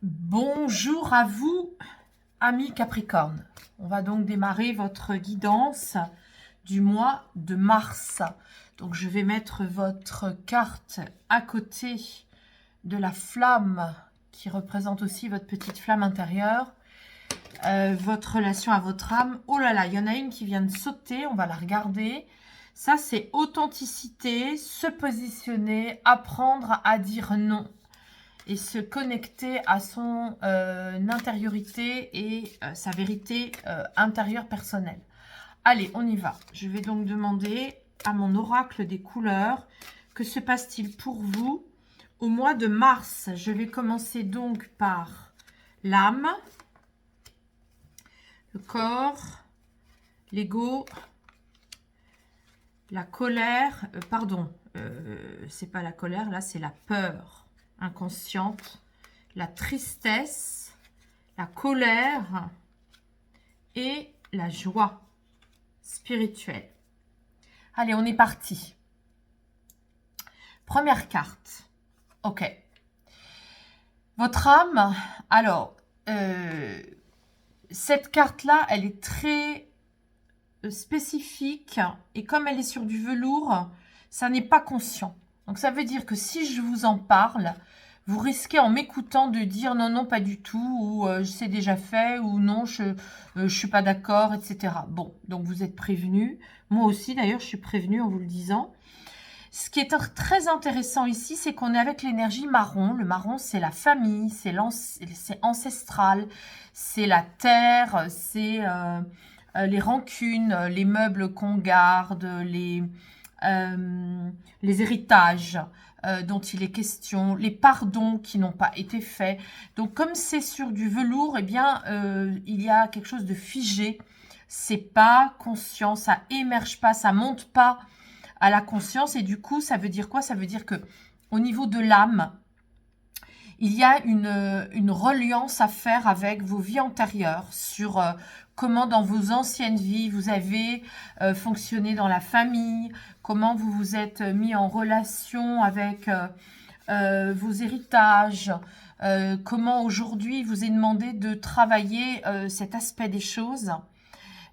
Bonjour à vous, amis Capricorne. On va donc démarrer votre guidance du mois de mars. Donc, je vais mettre votre carte à côté de la flamme qui représente aussi votre petite flamme intérieure. Votre relation à votre âme. Oh là là, il y en a une qui vient de sauter, on va la regarder. Ça, c'est authenticité, se positionner, apprendre à dire non et se connecter à son intériorité et sa vérité intérieure personnelle. Allez, on y va. Je vais donc demander à mon oracle des couleurs, que se passe-t-il pour vous au mois de mars? Je vais commencer donc par l'âme, le corps, l'ego, la colère, c'est pas la colère, là c'est la peur inconsciente, la tristesse, la colère et la joie spirituelle. Allez, on est parti. Première carte. Ok. Votre âme, alors, cette carte-là, elle est très spécifique et comme elle est sur du velours, ça n'est pas conscient. Donc ça veut dire que si je vous en parle, vous risquez en m'écoutant de dire non, non, pas du tout, ou c'est déjà fait, ou non, je suis pas d'accord, etc. Bon, donc vous êtes prévenus. Moi aussi, d'ailleurs, je suis prévenue en vous le disant. Ce qui est très intéressant ici, c'est qu'on est avec l'énergie marron. Le marron, c'est la famille, c'est ancestral, c'est la terre, c'est les rancunes, les meubles qu'on garde, les héritages dont il est question, les pardons qui n'ont pas été faits. Donc, comme c'est sur du velours, eh bien, il y a quelque chose de figé. C'est pas conscient, ça émerge pas, ça monte pas à la conscience. Et du coup, ça veut dire quoi? Ça veut dire que au niveau de l'âme, il y a une reliance à faire avec vos vies antérieures sur comment dans vos anciennes vies vous avez fonctionné dans la famille, comment vous vous êtes mis en relation avec vos héritages, comment aujourd'hui il vous est demandé de travailler cet aspect des choses.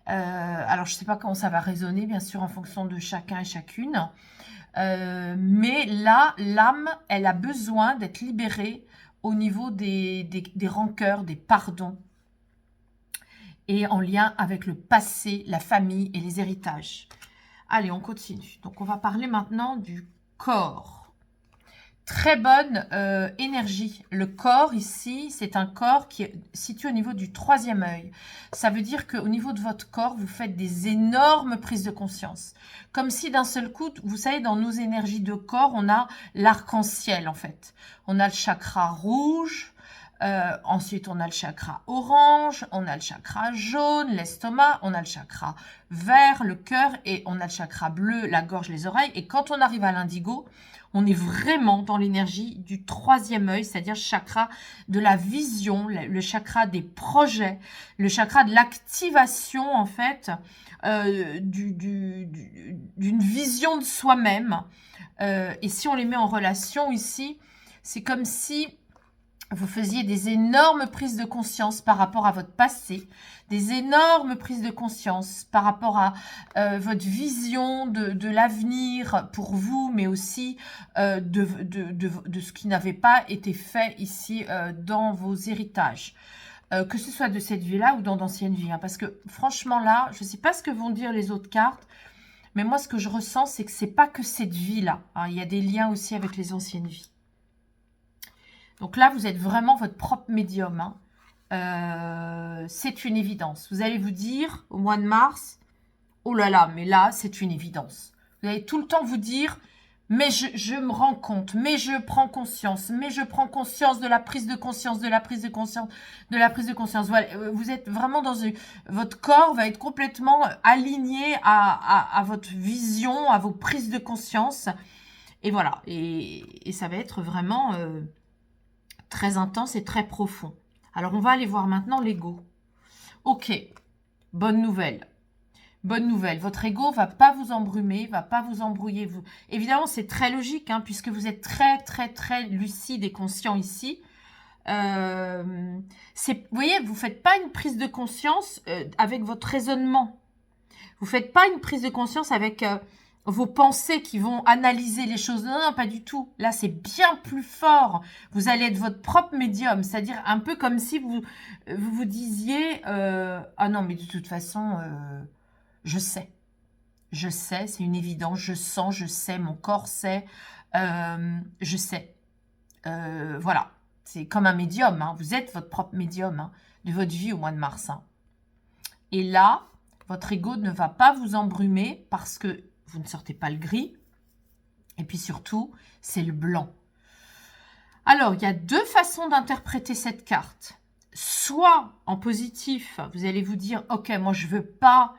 Alors, je ne sais pas comment ça va résonner, bien sûr, en fonction de chacun et chacune. Mais là, l'âme, elle a besoin d'être libérée au niveau des rancœurs, des pardons, et en lien avec le passé, la famille et les héritages. Allez, on continue. Donc, on va parler maintenant du corps. Très bonne énergie. Le corps ici, c'est un corps qui est situé au niveau du troisième œil. Ça veut dire qu'au niveau de votre corps, vous faites des énormes prises de conscience. Comme si d'un seul coup, vous savez, dans nos énergies de corps, on a l'arc-en-ciel en fait. On a le chakra rouge, ensuite on a le chakra orange, on a le chakra jaune, l'estomac, on a le chakra vert, le cœur, et on a le chakra bleu, la gorge, les oreilles. Et quand on arrive à l'indigo, on est vraiment dans l'énergie du troisième œil, c'est-à-dire le chakra de la vision, le chakra des projets, le chakra de l'activation, en fait, d'une vision de soi-même. Et si on les met en relation ici, c'est comme si vous faisiez des énormes prises de conscience par rapport à votre passé, des énormes prises de conscience par rapport à votre vision de l'avenir pour vous, mais aussi de ce qui n'avait pas été fait ici dans vos héritages. Que ce soit de cette vie-là ou dans d'anciennes vies. Hein, parce que franchement là, je ne sais pas ce que vont dire les autres cartes, mais moi ce que je ressens, c'est que ce n'est pas que cette vie-là. Hein, il y a des liens aussi avec les anciennes vies. Donc là, vous êtes vraiment votre propre médium. Hein. C'est une évidence. Vous allez vous dire, au mois de mars, oh là là, mais là, c'est une évidence. Vous allez tout le temps vous dire, mais je me rends compte, mais je prends conscience, mais je prends conscience de la prise de conscience, de la prise de conscience, de la prise de conscience. Voilà, vous êtes vraiment dans une... Votre corps va être complètement aligné à votre vision, à vos prises de conscience. Et voilà, et ça va être vraiment... très intense et très profond. Alors, on va aller voir maintenant l'ego. Ok, bonne nouvelle. Bonne nouvelle, votre ego va pas vous embrumer, va pas vous embrouiller. Évidemment, c'est très logique, hein, puisque vous êtes très, très, très lucide et conscient ici. Vous voyez, vous ne faites pas une prise de conscience avec votre raisonnement. Vous ne faites pas une prise de conscience avec vos pensées qui vont analyser les choses. Non, non, pas du tout. Là, c'est bien plus fort. Vous allez être votre propre médium. C'est-à-dire un peu comme si vous disiez ah non, mais de toute façon, je sais. Je sais, c'est une évidence. Je sens, je sais, mon corps sait. Je sais. Voilà. C'est comme un médium. Hein. Vous êtes votre propre médium hein, de votre vie au mois de mars. Hein. Et là, votre ego ne va pas vous embrumer parce que vous ne sortez pas le gris. Et puis surtout, c'est le blanc. Alors, il y a deux façons d'interpréter cette carte. Soit en positif, vous allez vous dire « Ok, moi je ne veux pas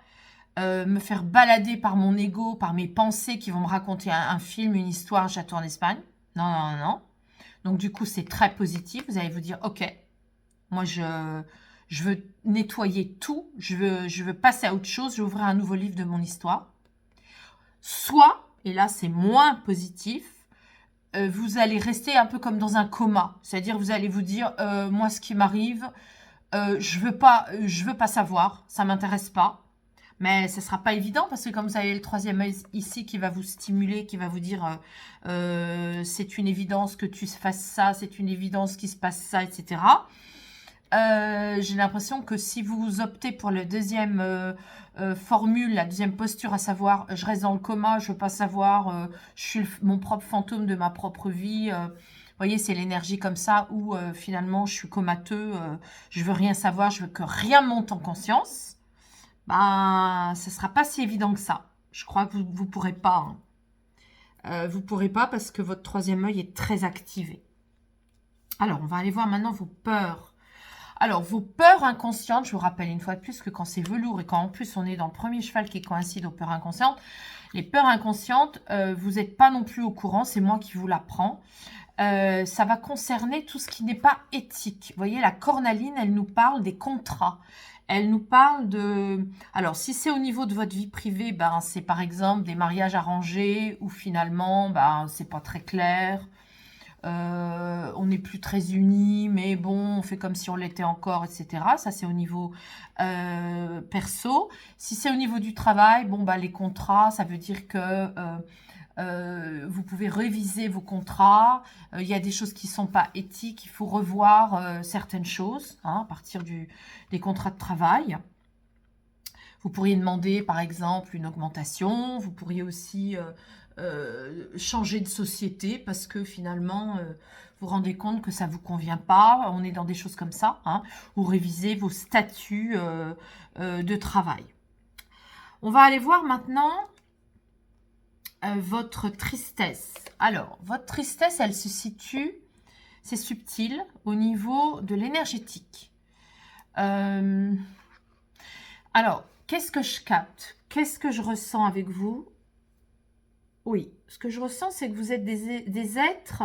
me faire balader par mon ego, par mes pensées qui vont me raconter un film, une histoire, un château en Espagne. » Non, non, non, non. Donc du coup, c'est très positif. Vous allez vous dire « Ok, moi je veux nettoyer tout, je veux passer à autre chose, je veux ouvrir un nouveau livre de mon histoire. » Soit, et là c'est moins positif, vous allez rester un peu comme dans un coma. C'est-à-dire vous allez vous dire, moi ce qui m'arrive, je veux pas savoir, ça m'intéresse pas. Mais ce ne sera pas évident parce que comme vous avez le troisième œil ici qui va vous stimuler, qui va vous dire c'est une évidence que tu fasses ça, c'est une évidence qu'il se passe ça, etc. J'ai l'impression que si vous optez pour la deuxième formule, la deuxième posture, à savoir je reste dans le coma, je veux pas savoir, je suis mon propre fantôme de ma propre vie. Vous voyez, c'est l'énergie comme ça où finalement je suis comateux, je veux rien savoir, je veux que rien monte en conscience. Ben, ce sera pas si évident que ça. Je crois que vous pourrez pas. Hein. Vous pourrez pas parce que votre troisième œil est très activé. Alors, on va aller voir maintenant vos peurs. Alors, vos peurs inconscientes, je vous rappelle une fois de plus que quand c'est velours et quand en plus on est dans le premier cheval qui coïncide aux peurs inconscientes, les peurs inconscientes, vous n'êtes pas non plus au courant, c'est moi qui vous l'apprends. Ça va concerner tout ce qui n'est pas éthique. Vous voyez, la cornaline, elle nous parle des contrats. Elle nous parle de... Alors, si c'est au niveau de votre vie privée, ben, c'est par exemple des mariages arrangés où finalement, ben, c'est pas très clair. On n'est plus très unis, mais bon, on fait comme si on l'était encore, etc. Ça, c'est au niveau perso. Si c'est au niveau du travail, bon, bah, les contrats, ça veut dire que vous pouvez réviser vos contrats. Il y a des choses qui ne sont pas éthiques. Il faut revoir certaines choses hein, à partir des contrats de travail. Vous pourriez demander, par exemple, une augmentation. Vous pourriez aussi changer de société parce que finalement, vous vous rendez compte que ça ne vous convient pas. On est dans des choses comme ça. Hein, ou réviser vos statuts de travail. On va aller voir maintenant votre tristesse. Alors, votre tristesse, elle se situe, c'est subtil, au niveau de l'énergétique. Alors, qu'est-ce que je capte? Qu'est-ce que je ressens avec vous? Oui, ce que je ressens, c'est que vous êtes des êtres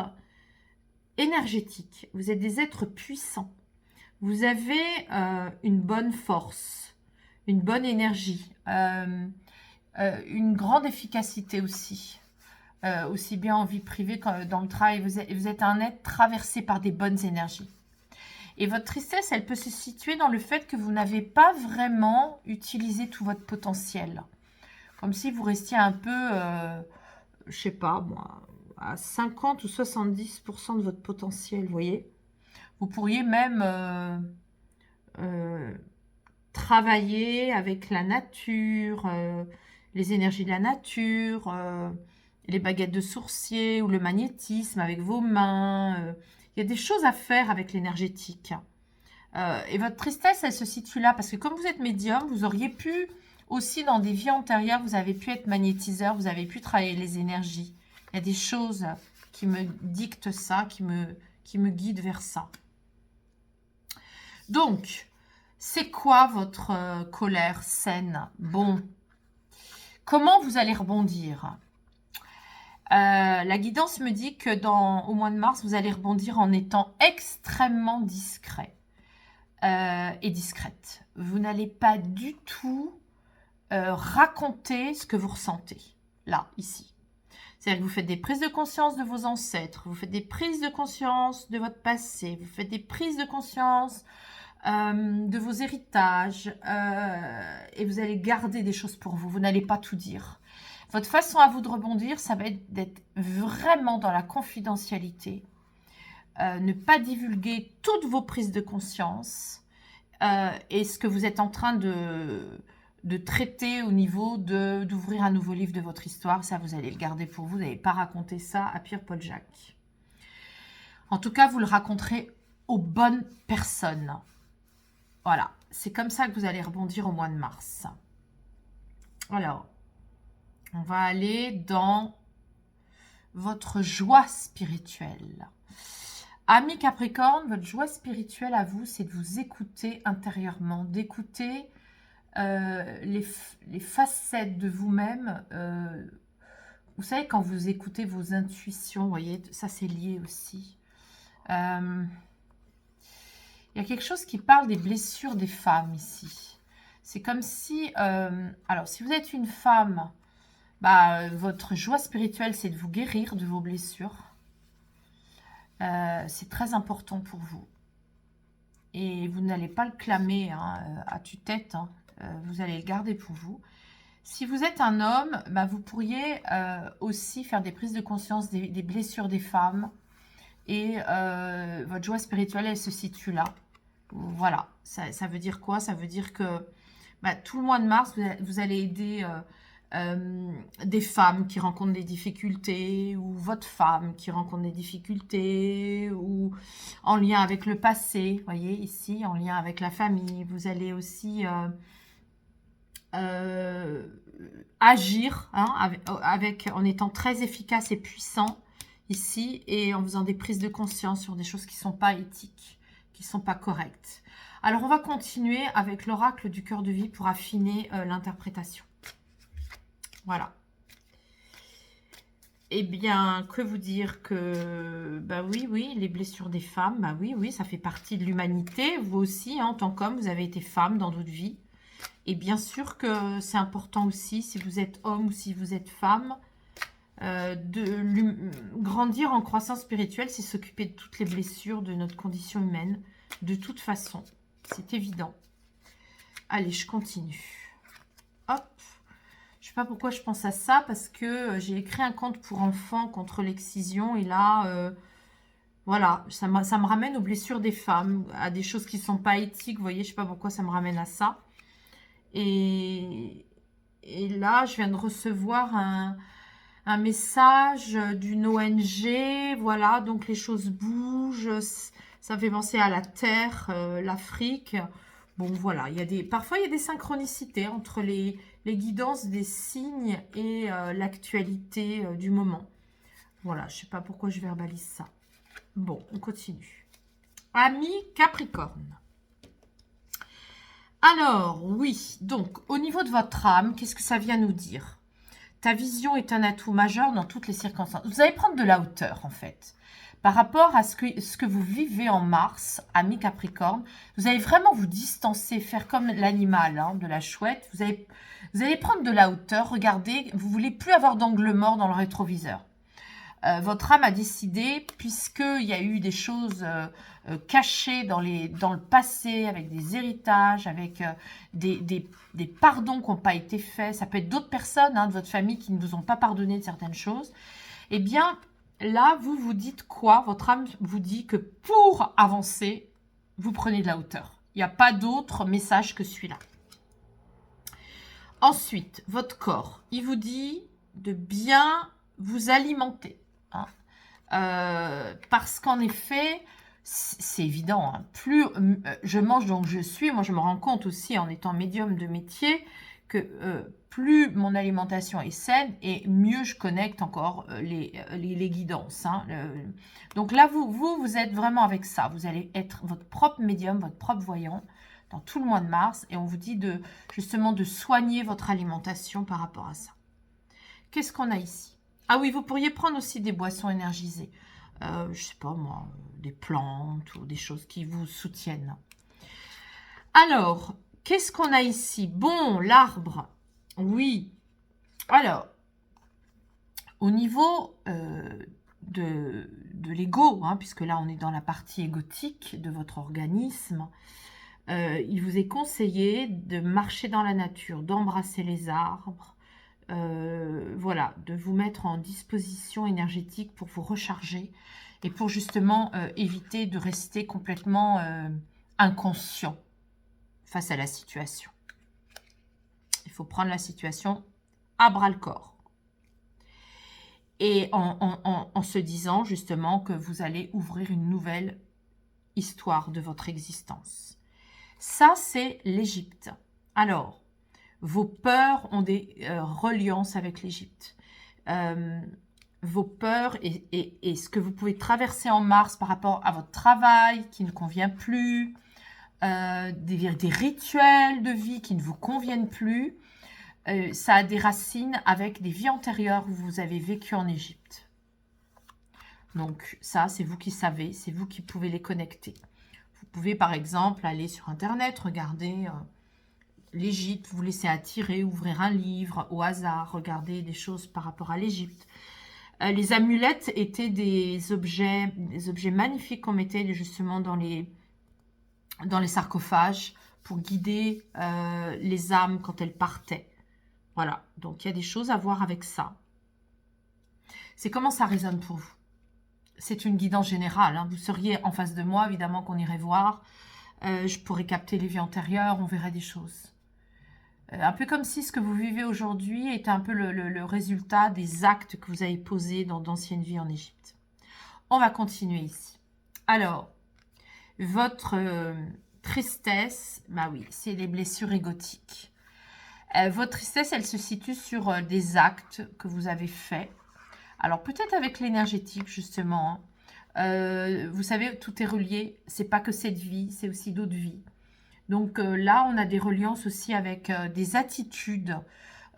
énergétiques. Vous êtes des êtres puissants. Vous avez une bonne force, une bonne énergie, une grande efficacité aussi. Aussi bien en vie privée que dans le travail. Vous êtes un être traversé par des bonnes énergies. Et votre tristesse, elle peut se situer dans le fait que vous n'avez pas vraiment utilisé tout votre potentiel. Comme si vous restiez un peu, je sais pas, moi, à 50 ou 70% de votre potentiel, vous voyez. Vous pourriez même travailler avec la nature, les énergies de la nature, les baguettes de sourcier ou le magnétisme avec vos mains. Il y a des choses à faire avec l'énergétique. Et votre tristesse, elle se situe là parce que comme vous êtes médium, vous auriez pu aussi dans des vies antérieures, vous avez pu être magnétiseur, vous avez pu travailler les énergies. Il y a des choses qui me dictent ça, qui me guident vers ça. Donc, c'est quoi votre colère saine? Bon, comment vous allez rebondir? La guidance me dit que au mois de mars, vous allez rebondir en étant extrêmement discret et discrète. Vous n'allez pas du tout raconter ce que vous ressentez, là, ici. C'est-à-dire que vous faites des prises de conscience de vos ancêtres, vous faites des prises de conscience de votre passé, vous faites des prises de conscience de vos héritages et vous allez garder des choses pour vous. Vous n'allez pas tout dire. Votre façon à vous de rebondir, ça va être d'être vraiment dans la confidentialité. Ne pas divulguer toutes vos prises de conscience et ce que vous êtes en train de traiter au niveau d'ouvrir un nouveau livre de votre histoire. Ça, vous allez le garder pour vous. Vous n'allez pas raconter ça à Pierre-Paul Jacques. En tout cas, vous le raconterez aux bonnes personnes. Voilà, c'est comme ça que vous allez rebondir au mois de mars. Alors, on va aller dans votre joie spirituelle. Amis Capricorne, votre joie spirituelle à vous, c'est de vous écouter intérieurement, d'écouter les facettes de vous-même. Vous savez, quand vous écoutez vos intuitions, vous voyez, ça c'est lié aussi. Il y a quelque chose qui parle des blessures des femmes ici. C'est comme si, alors si vous êtes une femme, bah, votre joie spirituelle, c'est de vous guérir de vos blessures. C'est très important pour vous. Et vous n'allez pas le clamer à tue-tête, hein. Vous allez le garder pour vous. Si vous êtes un homme, bah, vous pourriez aussi faire des prises de conscience des blessures des femmes. Et votre joie spirituelle, elle se situe là. Voilà. Ça veut dire quoi? Ça veut dire que bah, tout le mois de mars, vous allez aider des femmes qui rencontrent des difficultés, ou votre femme qui rencontre des difficultés, ou en lien avec le passé, vous voyez, ici, en lien avec la famille. Vous allez aussi agir en étant très efficace et puissant ici, et en faisant des prises de conscience sur des choses qui ne sont pas éthiques, qui ne sont pas correctes. Alors, on va continuer avec l'oracle du cœur de vie pour affiner l'interprétation. Voilà. Eh bien, que vous dire que, bah oui, les blessures des femmes, bah oui, ça fait partie de l'humanité. Vous aussi, hein, en tant qu'homme, vous avez été femme dans d'autres vies. Et bien sûr que c'est important aussi, si vous êtes homme ou si vous êtes femme, grandir en croissance spirituelle, c'est s'occuper de toutes les blessures de notre condition humaine, de toute façon. C'est évident. Allez, je continue. Hop. Je ne sais pas pourquoi je pense à ça, parce que j'ai écrit un conte pour enfants contre l'excision, et là, voilà, ça me ramène aux blessures des femmes, à des choses qui ne sont pas éthiques, vous voyez, je ne sais pas pourquoi ça me ramène à ça. Et là, je viens de recevoir un message d'une ONG, voilà, donc les choses bougent, ça me fait penser à la Terre, l'Afrique. Bon, voilà, parfois il y a des synchronicités entre les guidances des signes et l'actualité du moment. Voilà, je ne sais pas pourquoi je verbalise ça. Bon, on continue. Amis Capricorne. Alors, oui, donc, au niveau de votre âme, qu'est-ce que ça vient nous dire? Ta vision est un atout majeur dans toutes les circonstances. Vous allez prendre de la hauteur, en fait. Par rapport à ce que vous vivez en mars, amis Capricorne, vous allez vraiment vous distancer, faire comme l'animal de la chouette. Vous allez prendre de la hauteur, regardez, vous ne voulez plus avoir d'angle mort dans le rétroviseur. Votre âme a décidé, puisqu'il y a eu des choses cachées dans le passé, avec des héritages, avec des pardons qui n'ont pas été faits, ça peut être d'autres personnes de votre famille qui ne vous ont pas pardonné de certaines choses, eh bien, là, vous vous dites quoi? Votre âme vous dit que pour avancer, vous prenez de la hauteur. Il n'y a pas d'autre message que celui-là. Ensuite, votre corps, il vous dit de bien vous alimenter. Parce qu'en effet, c'est évident, plus je mange donc je suis, moi je me rends compte aussi en étant médium de métier que plus mon alimentation est saine et mieux je connecte encore les guidances. Donc là, vous êtes vraiment avec ça. Vous allez être votre propre médium, votre propre voyant dans tout le mois de mars, et on vous dit justement de soigner votre alimentation par rapport à ça. Qu'est-ce qu'on a ici? Ah oui, vous pourriez prendre aussi des boissons énergisées. Je sais pas moi, des plantes ou des choses qui vous soutiennent. Alors, qu'est-ce qu'on a ici? Bon, l'arbre. Oui. Alors, Au niveau de l'ego, hein, puisque là on est dans la partie égotique de votre organisme, il vous est conseillé de marcher dans la nature, d'embrasser les arbres, voilà, de vous mettre en disposition énergétique pour vous recharger et pour justement éviter de rester complètement inconscient face à la situation. Il faut prendre la situation à bras-le-corps. Et en se disant justement que vous allez ouvrir une nouvelle histoire de votre existence. Ça, c'est l'Égypte. Alors, vos peurs ont des reliances avec l'Égypte. Vos peurs et ce que vous pouvez traverser en mars par rapport à votre travail qui ne convient plus, des rituels de vie qui ne vous conviennent plus, ça a des racines avec des vies antérieures où vous avez vécu en Égypte. Donc ça, c'est vous qui savez, c'est vous qui pouvez les connecter. Vous pouvez par exemple aller sur Internet, regarder l'Égypte, vous laisser attirer, ouvrir un livre au hasard, regarder des choses par rapport à l'Égypte. Les amulettes étaient des objets magnifiques qu'on mettait justement dans les sarcophages pour guider les âmes quand elles partaient. Voilà, donc il y a des choses à voir avec ça. C'est comment ça résonne pour vous. C'est une guidance générale. Hein. Vous seriez en face de moi, évidemment qu'on irait voir. Je pourrais capter les vies antérieures, on verrait des choses. Un peu comme si ce que vous vivez aujourd'hui était un peu le résultat des actes que vous avez posés dans d'anciennes vies en Égypte. On va continuer ici. Alors, votre tristesse, bah oui, c'est les blessures égotiques. Votre tristesse, elle se situe sur des actes que vous avez faits. Alors, peut-être avec l'énergétique, justement. Hein. Vous savez, tout est relié. C'est pas que cette vie, c'est aussi d'autres vies. Donc là, on a des reliances aussi avec des attitudes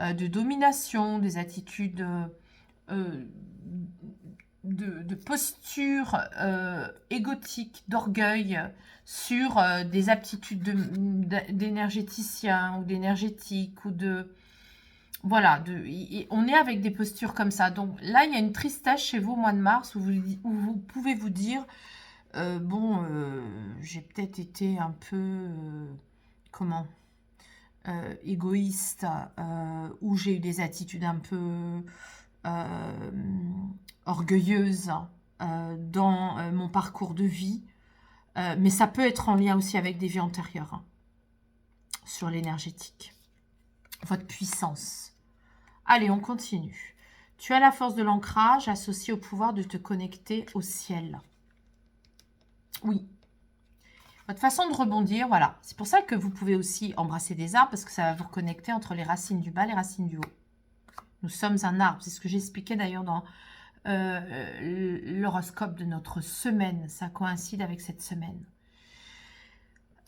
de domination, des attitudes de posture égotique, d'orgueil sur des aptitudes d'énergéticien ou d'énergétique ou de... Voilà, on est avec des postures comme ça. Donc là, il y a une tristesse chez vous au mois de mars où vous pouvez vous dire j'ai peut-être été un peu égoïste ou j'ai eu des attitudes un peu orgueilleuses dans mon parcours de vie. Mais ça peut être en lien aussi avec des vies antérieures sur l'énergétique. Votre puissance. Allez, on continue. Tu as la force de l'ancrage associée au pouvoir de te connecter au ciel. Oui. Votre façon de rebondir, voilà. C'est pour ça que vous pouvez aussi embrasser des arbres parce que ça va vous reconnecter entre les racines du bas et les racines du haut. Nous sommes un arbre. C'est ce que j'expliquais d'ailleurs dans l'horoscope de notre semaine. Ça coïncide avec cette semaine.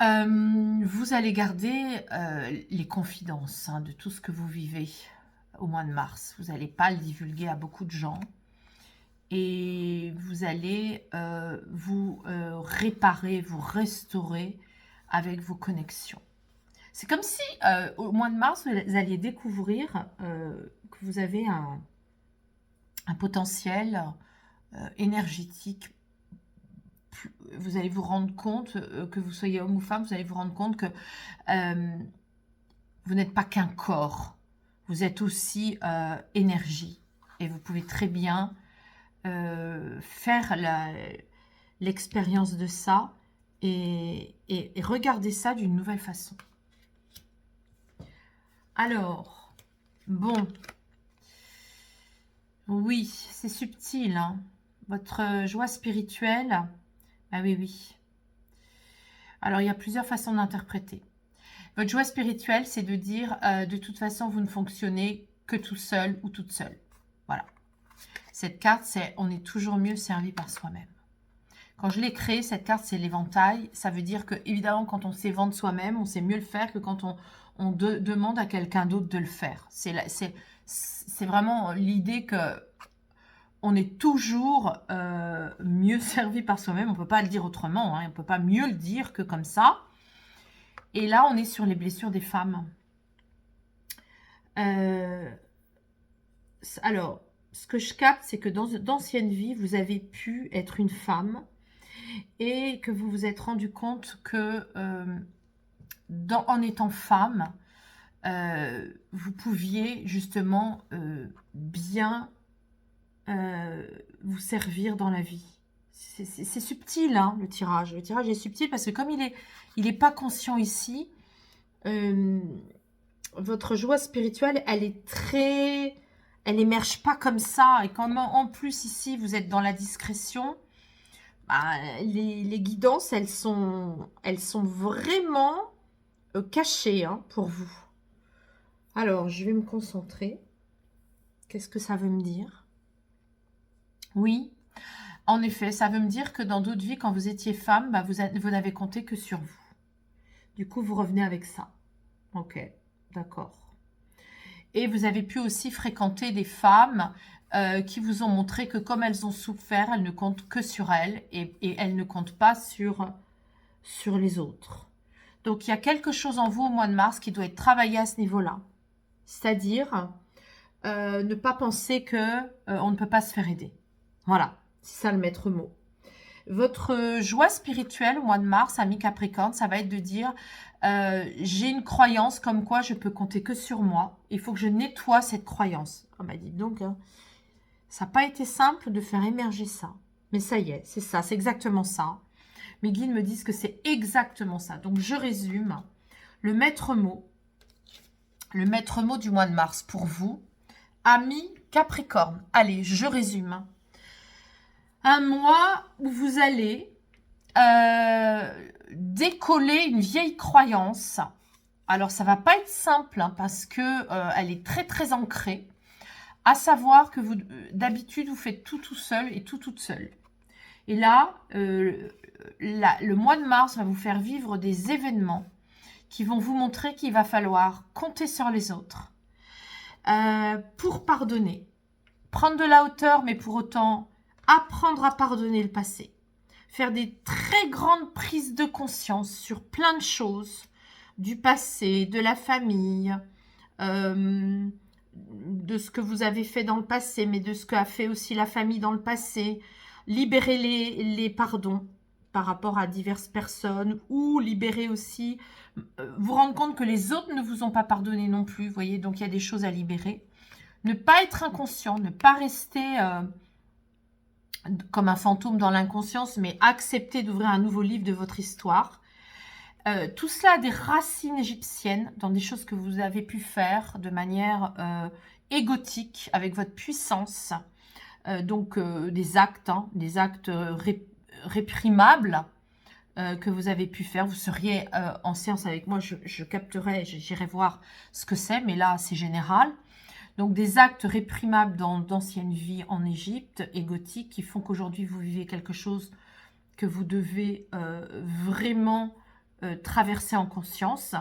Vous allez garder les confidences de tout ce que vous vivez au mois de mars. Vous n'allez pas le divulguer à beaucoup de gens. Et vous allez vous réparer, vous restaurer avec vos connexions. C'est comme si au mois de mars, vous alliez découvrir que vous avez un potentiel énergétique. Vous allez vous rendre compte, que vous soyez homme ou femme, vous allez vous rendre compte que vous n'êtes pas qu'un corps. Vous êtes aussi énergie. Et vous pouvez très bien faire l'expérience de ça et regarder ça d'une nouvelle façon. Alors, bon, oui, c'est subtil, hein. Votre joie spirituelle, ah oui, oui. Alors, il y a plusieurs façons d'interpréter. Votre joie spirituelle, c'est de dire, de toute façon, vous ne fonctionnez que tout seul ou toute seule. Voilà. Cette carte, c'est on est toujours mieux servi par soi-même. Quand je l'ai créée, cette carte, c'est l'éventail. Ça veut dire que, évidemment, quand on sait vendre soi-même, on sait mieux le faire que quand on demande à quelqu'un d'autre de le faire. C'est vraiment l'idée que on est toujours mieux servi par soi-même. On ne peut pas le dire autrement. Hein. On ne peut pas mieux le dire que comme ça. Et là, on est sur les blessures des femmes. Alors, ce que je capte, c'est que dans d'anciennes vies, vous avez pu être une femme et que vous vous êtes rendu compte que en étant femme, vous pouviez justement bien vous servir dans la vie. C'est subtil, hein, le tirage. Le tirage est subtil parce que comme il est pas conscient ici, votre joie spirituelle, elle émerge pas comme ça. Et quand en plus ici, vous êtes dans la discrétion, bah, les guidances, elles sont vraiment cachées, hein, pour vous. Alors, je vais me concentrer. Qu'est-ce que ça veut me dire? Oui, en effet, ça veut me dire que dans d'autres vies, quand vous étiez femme, bah, vous n'avez compté que sur vous. Du coup, vous revenez avec ça. Ok, d'accord. Et vous avez pu aussi fréquenter des femmes qui vous ont montré que comme elles ont souffert, elles ne comptent que sur elles et elles ne comptent pas sur les autres. Donc, il y a quelque chose en vous au mois de mars qui doit être travaillé à ce niveau-là. C'est-à-dire ne pas penser que on ne peut pas se faire aider. Voilà, c'est ça le maître mot. Votre joie spirituelle au mois de mars, ami Capricorne, ça va être de dire j'ai une croyance comme quoi je peux compter que sur moi. Il faut que je nettoie cette croyance. Ah bah dites donc, hein, ça n'a pas été simple de faire émerger ça. Mais ça y est, c'est ça, c'est exactement ça. Mes guides me disent que c'est exactement ça. Donc je résume. Le maître mot du mois de mars pour vous, ami Capricorne. Allez, je résume. Un mois où vous allez décoller une vieille croyance. Alors, ça va pas être simple hein, parce que elle est très, très ancrée. À savoir que d'habitude, vous faites tout seul et tout toute seule. Et là, le mois de mars va vous faire vivre des événements qui vont vous montrer qu'il va falloir compter sur les autres pour pardonner. Prendre de la hauteur, mais pour autant apprendre à pardonner le passé. Faire des très grandes prises de conscience sur plein de choses, du passé, de la famille, de ce que vous avez fait dans le passé, mais de ce qu'a fait aussi la famille dans le passé. Libérer les pardons par rapport à diverses personnes ou libérer aussi, vous rendre compte que les autres ne vous ont pas pardonné non plus, vous voyez, donc il y a des choses à libérer. Ne pas être inconscient, ne pas rester comme un fantôme dans l'inconscience, mais accepter d'ouvrir un nouveau livre de votre histoire. Tout cela a des racines égyptiennes dans des choses que vous avez pu faire de manière égotique, avec votre puissance. Donc des actes réprimables que vous avez pu faire. Vous seriez en séance avec moi, je capterai, j'irai voir ce que c'est, mais là c'est général. Donc des actes réprimables d'anciennes vies en Égypte, égotiques, qui font qu'aujourd'hui vous vivez quelque chose que vous devez vraiment traverser en conscience.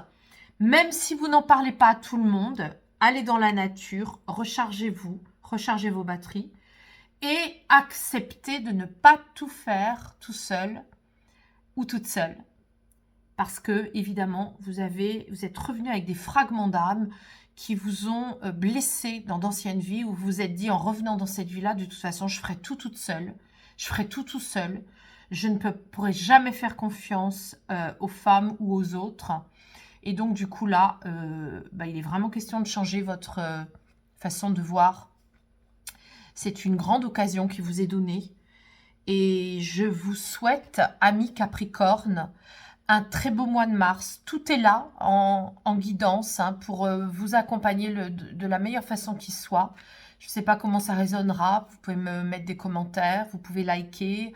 Même si vous n'en parlez pas à tout le monde, allez dans la nature, rechargez-vous, rechargez vos batteries et acceptez de ne pas tout faire tout seul ou toute seule. Parce que, évidemment, vous êtes revenu avec des fragments d'âme qui vous ont blessé dans d'anciennes vies où vous vous êtes dit en revenant dans cette vie-là, de toute façon, je ferai tout toute seule, je ferai tout seul, je ne pourrai jamais faire confiance aux femmes ou aux autres. Et donc, du coup, là, il est vraiment question de changer votre façon de voir. C'est une grande occasion qui vous est donnée. Et je vous souhaite, amis Capricorne, un très beau mois de mars. Tout est là en guidance hein, pour vous accompagner de la meilleure façon qui soit. Je ne sais pas comment ça résonnera. Vous pouvez me mettre des commentaires, vous pouvez liker,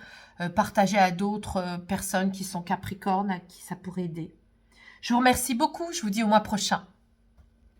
partager à d'autres personnes qui sont Capricornes, à qui ça pourrait aider. Je vous remercie beaucoup. Je vous dis au mois prochain.